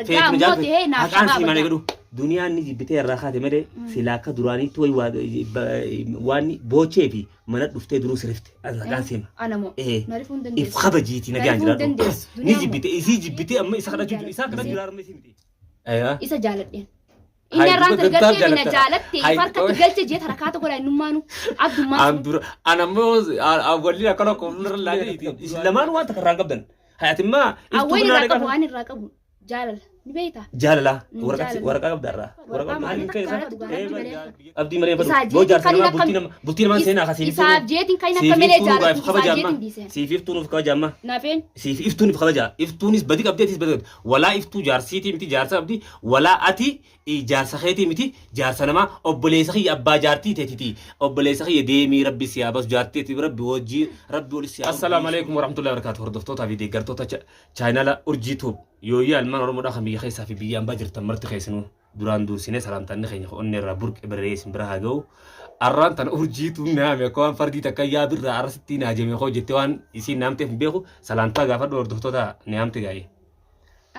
فيت مجال هكان سي ماني قدو دنيا نيجي بتاع الراحات مدة سلاكة دراني توي واني بوتشي في منات دفتة دروس رفت أنا كان سيم أنا مو نعرفون دندس إفخبة جيتي نجان جرا نيجي بتاع أما إسحاق جوجو إسحاق جوجو رمي سيمتي أيوة إسا جالتين إن الران ترجعتي من جالتي فرقة تجلت جيت حركات ولا نمانو عبد ما أنا مو أولي أكلوا كلنا لا إسلامان وانت كران قبضن هاتي ما أوين الركب وأنا الركب جالل نبيته جاللا ورقة قبضرة ورقة ما كيسا أبدي مريم بدو بوجار سينما بولتين ما سينا خسيف إسحاق جيتين كاينا كملة جالل إسحاق جيتين ديسه سيف إفتون في كوجامة نافين سيف إفتون في كوجا إفتونيس بديك أبديتيس بدو ولا إفتو جارسيتي متي جارسا أبدي ولا أتي جارسا خيتي متي جارسا نما أبليسخي أبا جارتي تيتي أبليسخي ديمي ربي سيابس جارتي تي ربي وجي ربي ولسيا السلام عليكم ورحمة الله وبركاته هردفتوتا في ديجرتوتا channel urjitu yoyi alman oromo da khami khaysa fi biyan bajir tamarti khaysinu duran du sine salam tan khayni onne raburk ibres braha go arran tan urjitu naame ko fardi takaya birra arsitina jemi kho jetwan isi namte bekhu salam ta gafa dor doftota namte gayi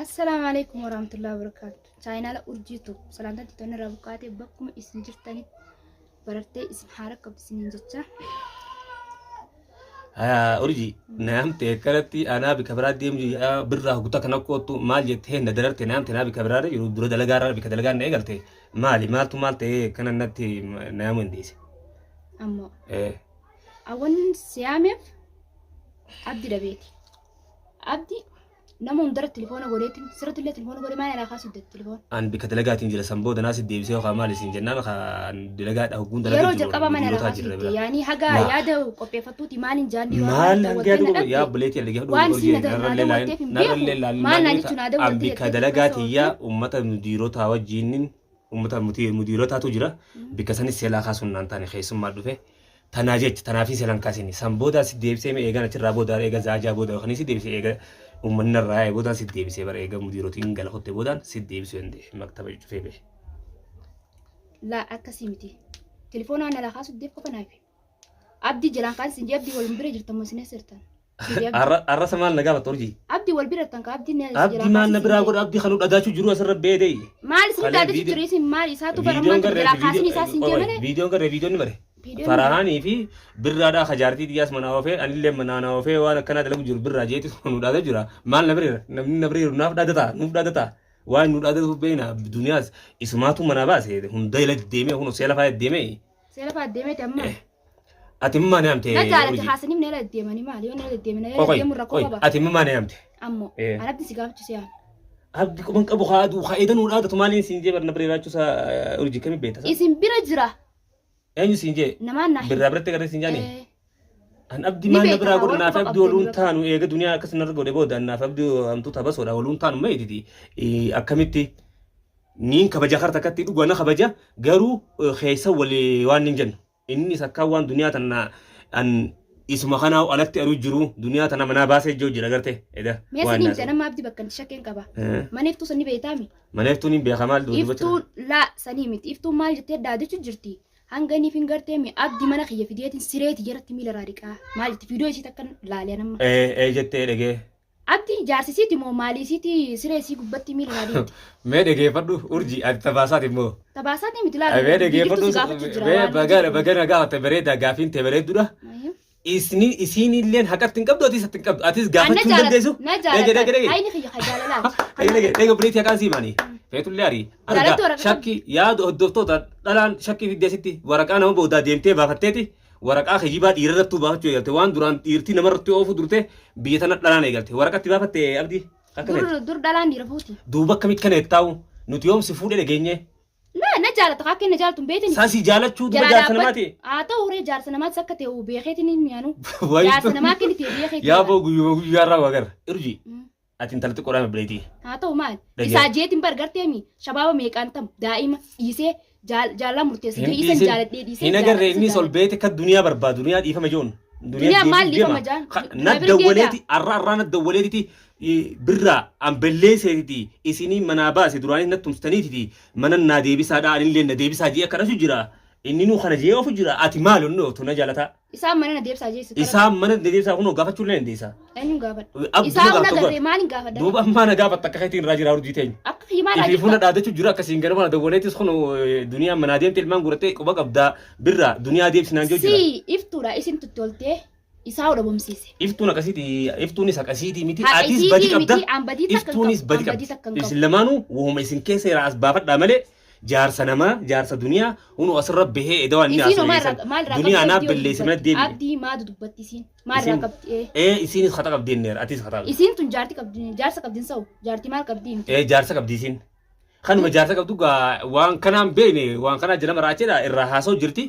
assalamu alaykum wa rahmatullahi wa barakatuh channel urjitu salam ta titone rabukate bakkum isin jirtani barate isin harakab isin jecha أرجي نامت كرتي أنا بكبرات ديم برا قطع كناكوتو مال جته ندرت نامت أنا بكبرات يرو درو دلقار بكدلقار نيجرتي مالتو مالتي كنا نتي نامون ديس أما أول سيامف عبدي ربيتي عبدي نمون در التليفون غوريتين سرت اللي التليفون غوري ما أنا خاص التليفون أن بكدلقات إنجيل سامبو دناس الديبسي وخامال سينجنا خان دلقات أو كون دلقات يا رجل كبا ما أنا خاص يعني حاجة ياده وكوبي فتوتي مالين جاندي مال هنجادو يا بليتي اللي جهدو ما نانيتو نادو أم بكدلقات هي أمة مديروتها وجينين أمة مديروتها تجرا بكسان السيلا خاصون نانتاني خيسون مادوفه تناجت تنافي سيلان كاسيني سامبو دا سيديبسي مي إيجا نتشرابو دار إيجا زاجا بودا وخني سيديبسي إيجا ومن الرأي بودان سيدي بسي بر إيجا مديروتين قال خطي بودان سيدي بسي عندي مكتبة جفي به لا أكسيمتي تليفون أنا لا خاص الديب كفنا في عبدي جلان قال سنجي عبدي والمبرج تمسني سرتان الرأس مال نجابة تورجي عبدي والبرج تنك عبدي عبدي ما نبرا قول عبدي خلود أداشو جرو أسر بيدي مال سنجي أداشو جريسي مال ساتو برمان جلا خاصني ساسين جمنه فيديو كره فيديو نمره فرحاني في برا خجارتي دياس مناوفه أن اللي مناوفه وأنا كنا دلهم جرو برا جيت خنود هذا جرا مال نبرير نفدا دتا وين نود هذا بينا الدنيا اسماتو مناباس هذا هم دايلة ديمه هم سيلفا ديمه تمام أتم ما نامت نجارة حاسني من هذا الديمه ني مالي من هذا الديمه ني ديم الركوبة أتم ما نامت أمو أنا بدي سيجاب تسيان عبد كمان أبو خالد وخايدن ولا تمالين سينجي برنبريرات شو سا أرجع كم بيتا اسم برجرة أيش سينجي نمان نحن برابرت كذا سينجاني أنا أبدي ما نبرا قول أنا فأبدي ولون تانو إيه الدنيا كسر قول بود أنا فأبدي أم تطبس ولا ولون تانو ما يدي أكملتي نين خبجة خرطة كتير وأنا خبجة جرو خيسة ولا وان نجن إني سكوان دنيا تنا أن اسمه خنا وألت أرجو دنيا تنا منا باسه جو جرعته إذا ميسني أنا ما أبدي بكن شكين كبا ما نفتو سني بيتامي ما نفتو نين بيخمال دو إفتو لا سني مت إفتو مال جت دادة تجرتي هنغني فينغرتي مي أبدي ما نخيف فيديوهات سيرت جرت ميل راريكا مال فيديو شيء تكن لا لي أنا ما جت لقى أبدي جارسي سيتي مو مالي سيتي سيرسي قبتي ميل راريك ما لقى فردو أرجي التباسات مو تباسات مثلا ما لقى فردو بقى نقاط تبريد قافين تبريد دولا إسني اللين حكت تنقبض أتيس أتيس قافت تنقبض نجار هاي نخيف خجالة لا هاي بريت يا كاسي ماني فيتو اللي أري أرجع شكي يا الدكتور الآن شكي في ديستي ورقة أنا بودا ديمتي بافتتي ورقة خجيبات يردتو بافتو يالتي وان دوران يرتي نمرتو أوفو درته بيتنا الآن يقالتي ورقة تبافتي أبدي دور دلان يرفوتي دوبك كم كانت تاو نتيوم سفودة لجيني لا نجارة تقاكي نجارة تنبيتني ساسي جالت شو دبجار سنماتي هوري جار سنمات سكتي وبيخيتني ميانو جار سنمات كنتي بيخيتي يا بو يارا وغير ارجي أتين تلت قرآن بليتي مال إساجيت إمبرغرتي مي شباب ميكانتم دائما يسي جالا مرتسي يسن جالت دي هنا غير إني سول بيتك الدنيا بربا دنيا دي فمجون دنيا مال دي فمجان ندولتي الرا ندولتي برا أم بلسيتي إسني مناباس دراني نتمستنيتي من النادي بسادا على اللي النادي بساجي أكرا شجرا inni nu kana jee ofu jira ati maal onno tuna jalata isaan mana deebsaa jeessa isaan mana deebsaa kun gaafachuu leen deessa eenyu gaafadha isaan na garee maaliin gaafadha duuba amma na gaafatta akka keetiin irraa jira urjii teenya akka himaa ifi funa dhaadachuu jira akkasiin gara mana dawwaleetis kun duniyaa manaa deemte ilmaan gurattee quba qabdaa birra duniyaa deebsinaan jira si iftuudha isin tuttoltee isaa ol dhabamsiise iftuun akkasiiti iftuunis akkasiiti miti atis badi qabda iftuunis badi qabda isin lamaanuu wooma isin keessa irraa as baafadhaa malee jaarsa namaa jaarsa duniyaa unu asirra bahee edawaan ni asirreessan duniyaa naaf balleesse mana deebi abdii maadu dubbatti isiin maal irraa qabdi isiinis khata qabdeenneer atis khata qabdi isiin tun jaarti qabdi jaarsa qabdin sa'u jaarti maal qabdi jaarsa qabdi isiin kanuma jaarsa qabdu waan kanaan beekne waan kanaa jala maraacheedha irraa haasoo jirti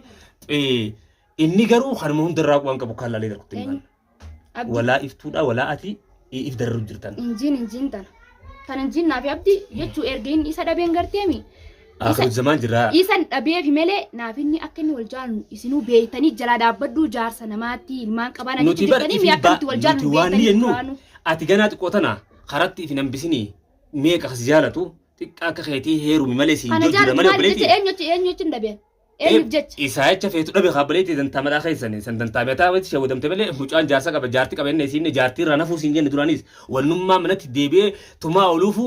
inni garuu kanuma hundarraa waan qabu kan laalee darbutti walaa iftuudha walaa ati if darru jirtan injiin tana kan injiin naaf abdi jechuu ergeen isa dhabeen garteemi Aku zaman jira. Isan dhabee fi malee naaf inni akka inni wal jaalu isinuu beektanii jalaa dhaabbadhuu jaarsa namaatti ilmaan qabaan ani jettanii mi akkamitti wal jaalu beektanii ati ganaa xiqqoo tana karatti ifi nambisinii meeqa kas jaalatu xiqqaa akka keetii heerumi malee siin jira malee obboleetti. Eenyutti hin dhabeen. Eenyuuf jecha. Isaa jecha feetu dhabe obboleetti dantaamaadhaa keessanii san dantaameetaa wati shawwadamte malee mucaan jaarsa qaba jaarti qabenne isiin jaartii irraa nafuu siin jenne duraanis wannummaa manatti deebi'ee tumaa ooluufu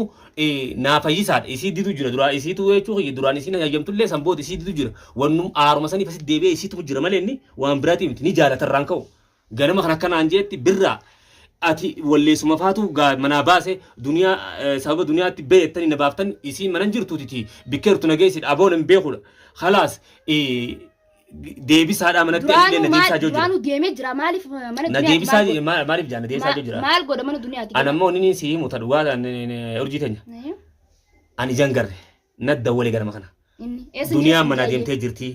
naafayyisaadha isii didu jira duraa isiitu jechuun duraan isiin hayyamtullee sanboota isii didu jira wannum aaruma saniif asitti deebi'ee isiitu jira malee inni waan biraati miti ni jaalatarraan ka'u ganama kan akkanaan jeetti birraa ati walleessuma faatu manaa baase duniyaa sababa duniyaatti beektanii na baaftan isii manan jirtuutiti bikkeertu nageessidha aboon hin beekudha khalaas deebisaadha manatti illee na deebisaa jiru duraanu deemee jira maaliif mana na deebisaa maaliif jaa na deebisaa jira maal godha mana duniyaati ana ammoo inni si himu ta dhugaa urjii teenya ani jangarre nadda walee gara makana duniyaan manaa deemtee jirti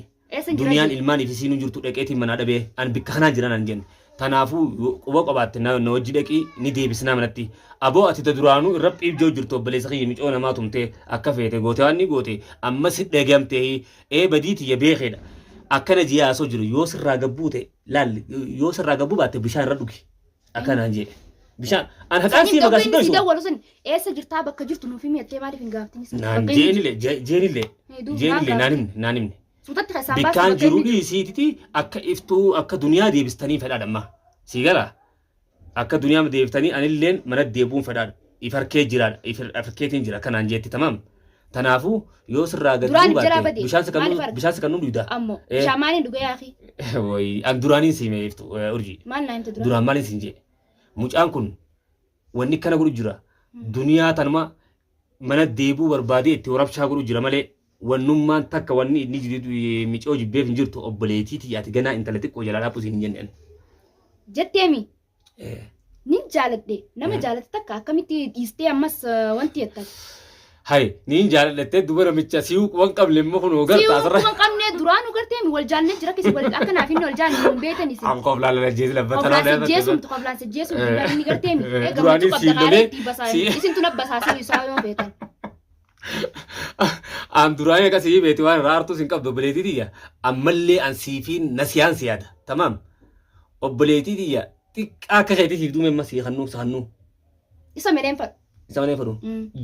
duniyaan ilmaaniif isiin jirtu dhaqeetiin manaa dhabee an bikka kanaan jiran an jenne tanaafuu quba qabaatte na wajji dhaqii ni deebisnaa manatti aboo ati duraanuu irra dhiibjoo jirtu obboleessa kiyya micoo namaa tumtee akka feete goote waan ni goote ammas dhagamtee badiiti ya beekeedha akkana jiyaasoo jiru yoo sirraa gabbuute laal yoo sirraa gabbuu baatte bishaan irra dhugi akkanaan jee bishaan an haqaan si magaasi dhoysu dawwalu sun eessa jirtaa bakka jirtu nuuf himi ettee maaliif hin gaaftinis naan jeenillee naan himne suutatti kasaan bikkaan jiru dhiisiititi akka iftuu akka duniyaa deebistanii fedhaadha amma sii gala akka duniyaa deebistanii anilleen mana deebuun fedhaadha ifarkee jiraadha ifarkeetiin jira kanaan jeetti tamaam tanaafuu yoo sirraa gad buubaate bishaan kan nu dhuyda ammoo bishaan maaliin dhugaa yaaqi way an duraaniin siime iftu urjii maal naa himte duraan maaliin siin jee mucaan kun wanni kana godhu jira duniyaa tanuma mana deebuu barbaadee itti warabshaa godhu jira malee wannummaan takka wanni inni micoo jibbeef hin jirtu obboleetiiti ati ganaa intala xiqqoo jalaa dhaabuu siin jenneen jetteemi nin jaaladhe nama jaalate takka akkamitti dhiistee ammas wanti jettan hay nin jaaladhe duba namicha si'uu wan qable immoo kun hogar taasirra si'uu wan qabne duraanu garteemi wal jaalne jira kisi wal akka naaf inni wal jaalne hin beekani si an qoflaan la jees labbatana qoflaan jeesum tu qoflaan se jeesum inni garteemi duraanii siilole isin tun abbasaasee isaa yoo beekan an duraanii akkasii beeti waan raartuu sin qabdu obboleetiitiyya ammallee an siifiin na siyaan siyaada tamaam obboleetiitiyya xiqqaa akka keetii siif duume amma siihannuu isa medeen fadhu isa malee fadhu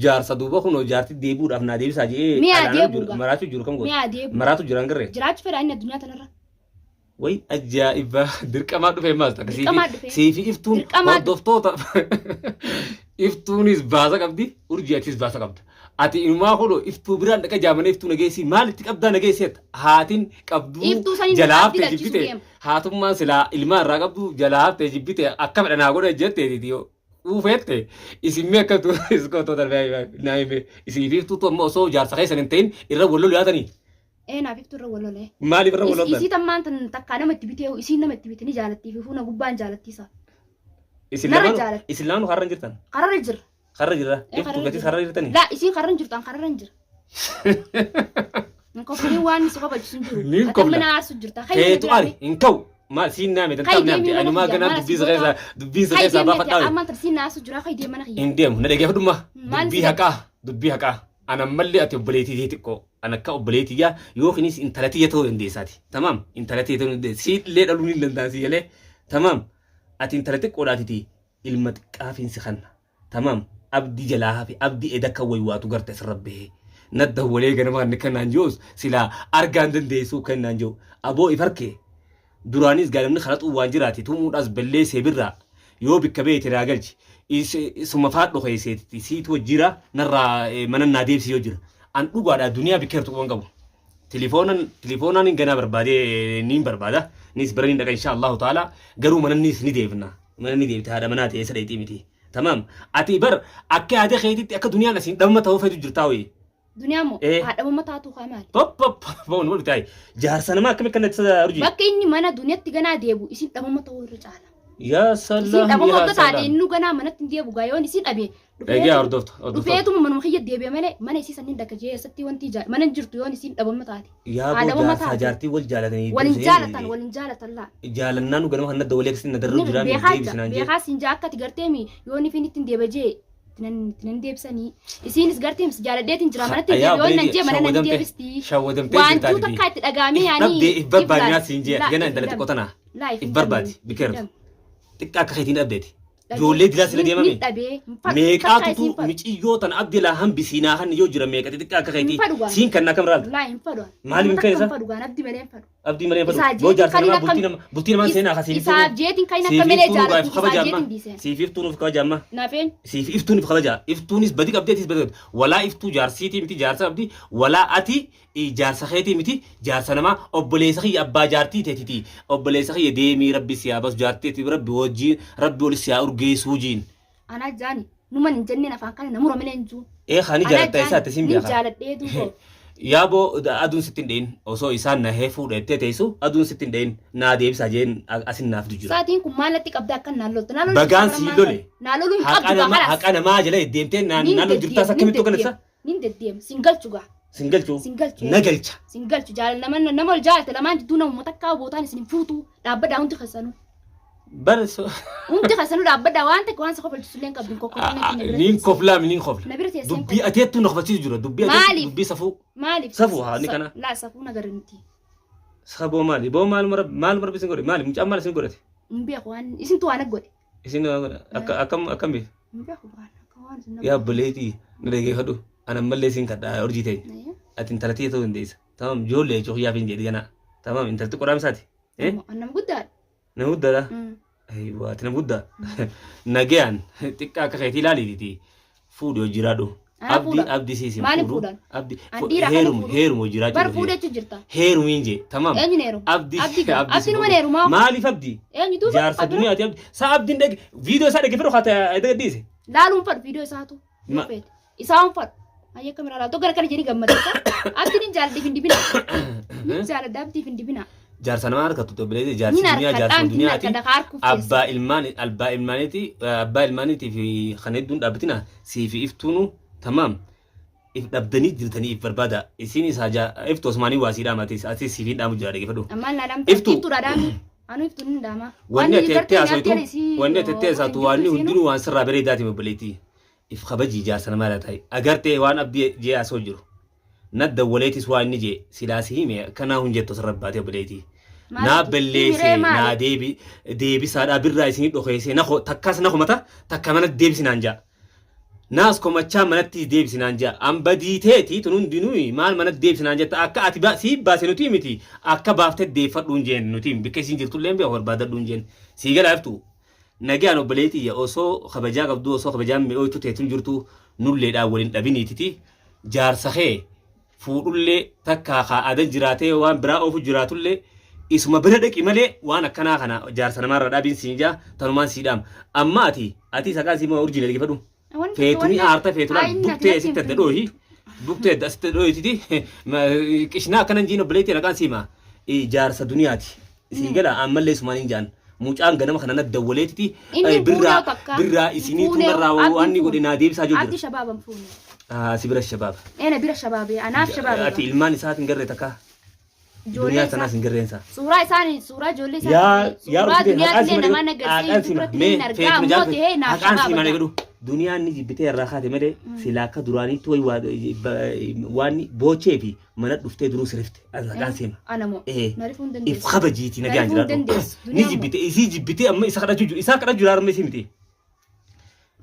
jaarsa duuba kunoo jaarti deebuudhaaf naa deebisaa jee mi'a deebuuga maraatu jiru kam mi'a deebu maraatu jiran garree jiraachuu fedha inni addunyaa tanarra way ajaa'iba dirqamaa dhufee maal takka siifi iftuun hordoftoota iftuunis baasa qabdi urjiyaachis baasa qabda ati inumaa kulo iftuu biraan dhaqa jaamanii iftuu nageessii maalitti qabdaa nageesseetta haatiin qabduu jalaaftee jibbite haatummaan silaa ilmaa irraa qabdu jalaaftee jibbite akka fedhanaa godha jetteetiti uufeette isimmee akka iskoottoo darbee naayime isiif iftuutu amma osoo jaarsa keessan hin ta'in irra wallolu yaatanii. Naaf iftuu irra wallolee. Maaliif irra walloltan? Isii tammaan takkaa namatti bitee isiin namatti bitee ni jaalattii fi fuuna gubbaan jaalattiisa. Isin laanu harra hin jirtan? Harra jirra. Harra jirra? Iftuu gatis harra jirtanii? Laa isiin harra hin jirtan harra hin jira. Nkofni waan si qabachiisu hin jiru. Niin kofla. Mana aarsu jirta. Keetu ari hin ka'u. Maal siin naame dantaaf naamte anumaa ganaa dubbii sakeessaa baafadhaa. Amma tarsiin naasu jira kai deemana kiyya. Hin deemu na dhageeffadhummaa. Dubbii haqaa. Ana mallee ati obboleetii xiqqoo. Ana akka obboleetiyyaa yookiinis intalatiyya ta'uu dandeessaati. Tamaam intalatiyya ta'uu dandeessa. Siillee dhaluu ni danda'a siigalee. Tamaam ati intala xiqqoodhaatiti ilma xiqqaafiinsi kanna. Tamaam abdii jalaa hafe abdii edda akka waywaatu garte sirra bahee. ندى وليك أنا ما نكنا نجوز سلا أرجان دنديسو كنا نجو أبو إفركي درانيس قال من خلط وانجراتي تومو أز بلي سبرة يو بكبيت راجلج ثم فات له خيسيت سيت وجرا نرى من الناديب سيوجر أن أقعد الدنيا بكرت وانقبو تليفونا نجنا بربادي نين بربادا نيس برين دك إن شاء الله تعالى قرو من النيس نديفنا من نديف هذا مناتي سريتي متي تمام أتيبر أكيد هذا خيتي أكيد دنيا نسين دم توفى جرتاوي دنيا مو هذا ما تعطوا كمان بب بون ولد تاي جار سنة ما كم كانت رجي ما كإني ما أنا دنيا تجنا ديبو يصير دم ما تقول رجعنا يا سلام يصير دم ما تطلع إنه جنا ما نتنديبو جايون يصير أبي رجع أردفت رفيتهم من مخيّة ديبي ما نسي سنين دك جاي ستي وانتي جا ما نجرتو يون يصير دم ما تعطي يا بو سجارتي والجالتني والجالة لا جالنا نقول ما هندا وليك سن درب جرام بيخاس إن جاكا تقرتيمي يوني فيني تنديبو جاي تننديب سني يصير سقرتيم سجارة ديتين جرام أنا تنديبو يون نجيب أنا ننديبستي وانتو تكايت الأجامي يعني نبدي إفبربادي ناس إنجي جنا إندلت قطنا لا إفبربادي بكرت تكاك خيتين أبديتي جولي دلاس لدي مامي ميقاتو ميقيوتن أبدي لا هم بسينا هن يوجر ميقاتي تكاك خيتي سين كنا كم رال لا ينفدوا مالي من كيسا أبدي مريم فدو بوجار سنما بولتين ما سينا خسيف إساب جيتين كاينا كملة جالة إساب جيتين بيسين سيف إفتون في كواجامة نافين سيف إفتون في خلاجا إفتونيس بديك أبديتيس بديك ولا إفتو جارسيتي متي جارسا أبدي ولا أتي جارسا خيتي متي جارسا نما أبليسخي أبا جارتي تيتي أبليسخي ديمي ربي سيابس جارتي تي ربي وجين ربي ولسيا أرجي سوجين أنا جاني نمان جننا فانكان نمر ملنجو إيه خاني جارت تيسا تسيم بيا جارت ديدو يابو أدون ستين دين أوسو إسان نهفو رتة تيسو أدون ستين دين ناديب ساجين أسين نافد جرا ساتين كمالتك أبدا كان نالو بغان سيلولي نالو حق أنا ما جلا ديمتين نالو جرتا سكمي تو كنسا نين ديم سينجل تشوغا سينجل تشو جال نمال جال تلمان جدونا متكا وبوتاني سنين فوتو لابدا أنت خسانو برسو أنت خسانو لابدا وانتك وان سخوف السلين كابين كوكو نين كوفلا منين خوفلا دبي أتيتو نخفتي جرا دبي سفو مالي سفو ها نكنا لا سفو نغرنتي سبو مالي بو مال مرب سنغوري مالي مش أمال سنغوري مبي أخوان إسن تو أنا غوري إسن أكم بي مبي أخوان يا بليتي نرجع خدو أنا مللي سين كده أرجيتين أتين ثلاثة تو إنديس تمام جول جو يا فين جدي أنا تمام أنت تقول ساتي إيه أنا مقدر نقدر أيوة تنقدر نجيان تكا كخيتي لا ليدي فودو جرادو أبدي سيسي فودو أبدي هيرم جرادو بار فودو تجرتا هيرم إنجي تمام أني نيرو أبدي نو نيرو ما لي فبدي أني تو جار سدنيا تي سأبدي ندق فيديو سادة كيف روحته إذا ديسي لا لون فر فيديو ساتو فيد إسام فر أيه كاميرا لا تو كر جري قمة أبدي نجال دي فين دي بنا نجال داب دي فين دي بنا جارسا نمار كتو بلادي جارسا دنيا تي أبا إلمانيتي في خندون دابتنا سيفي إفتونو تمام إف دبدني جرتني إف بربادا إسيني ساجا إف توسماني واسيرا ماتيس أتي سيفي دامو جاري كفدو أما لا دام إفتو رادامي أنا إفتو نداما واني تتي أساتو واني هندونو وانسر رابري داتي مبليتي إف خبجي جارسا نمارا تاي أغرتي وان أبدي جي أسوجرو ند وليتي سوى نجي سلاسي مي كنا هنجت تصربات بليتي نا بليسي نا ديبي سادا بالرئيسي دوخيسي نخو تكاس نخو متا تكامن ديبسي نانجا ناس كوماتشا منتي ديبسي نانجا ام بديتي تنون دينوي مال منت ديبسي نانجا اكا اتبا سي باسي نوتي متي اكا بافت ديفت دونجين نوتي بكيسين جرتو لمبي اور بادا دونجين سيغل افتو نجانو بليتي يا اوسو خبجا قبدو اوسو خبجا مي اويتو تيتون جرتو نولي دا ولين دبينيتي جار سخي فودullee takka ka adan jiraatee waan biraa oofu jiraatullee isuma bira dhaqi malee waan akkanaa kana jaarsa namarra dhaabin siinja tanumaan siidhaam amma ati sakaa siima original gifadhu feetuni aarta feetuna buktee sitta dadhoohi buktee sitta dadhoohiti qishnaa akkanan jiino bileetii naqaan siima jaarsa duniyaati siigala ammallee sumaan injaan mucaan ganama kana nadawwaleetiti birraa isiniitu narraa waan ni godhe naa deebisaa jiru abdi shabaabam fuune سبير الشباب أنا بير الشباب أنا في شباب أتي الماني ساعات نقرأ تكا دنيا تناس نقرأ إنسا سورة ثاني سورة جولي يا رجل دنيا تلين ما نقرأ سورة نرجع موت هي ناشباب دنيا نيجي بتير راحة مدة سلاكة دراني توي واني بوتشي في منات دفتة دروس رفت أنا سيما أنا مو نعرفون دندس إفخبة جيتي نجان جرا نيجي بتير أما إسحاق رجل إسحاق رجل أرمي سيمتي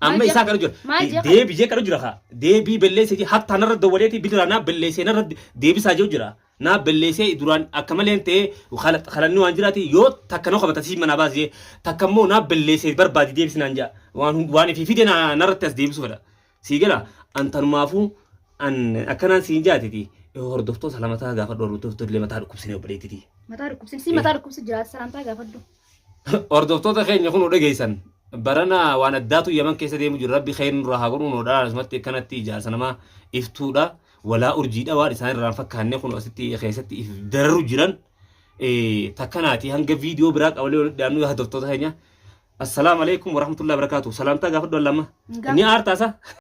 amma isaa kana jira deebi jee kana jira deebi belleessee hatta narra dawwaleeti bidira na belleessee narra deebisaa jira na belleessee duraan akka malee ta'e khalanni waan jiraati yoo takka noo qabata si mana baasee takka immoo na belleessee barbaadi deebisinaan jaa waan fi fide narratti as deebisu fedha si gala antanumaafu an akkanaan siin jaatiti hordoftoota lamataa gaafa hordoftoota illee mataa dhukkubsine obboleettiti. Mataa dhukkubsin si mataa dhukkubsi jiraata salaantaa gaafadhu. Hordoftoota keenya kun dhageessan barana waan addaatu yaman keessa deemu jiru rabbi khayrin nurraa haa godhu noodhaa asumatti akkanatti ijaarsa namaa iftuudha walaa urjiidha waan isaan irraan fakkaannee kun asitti keessatti if dararu jiran takkanaati hanga viidiyoo biraa qabalee dhaannu hordoftoota keenya. Assalaamu alaikum warahmatullahi wabarakatuh. Salaamtaa gaafadhu allama. Ni aartaasa.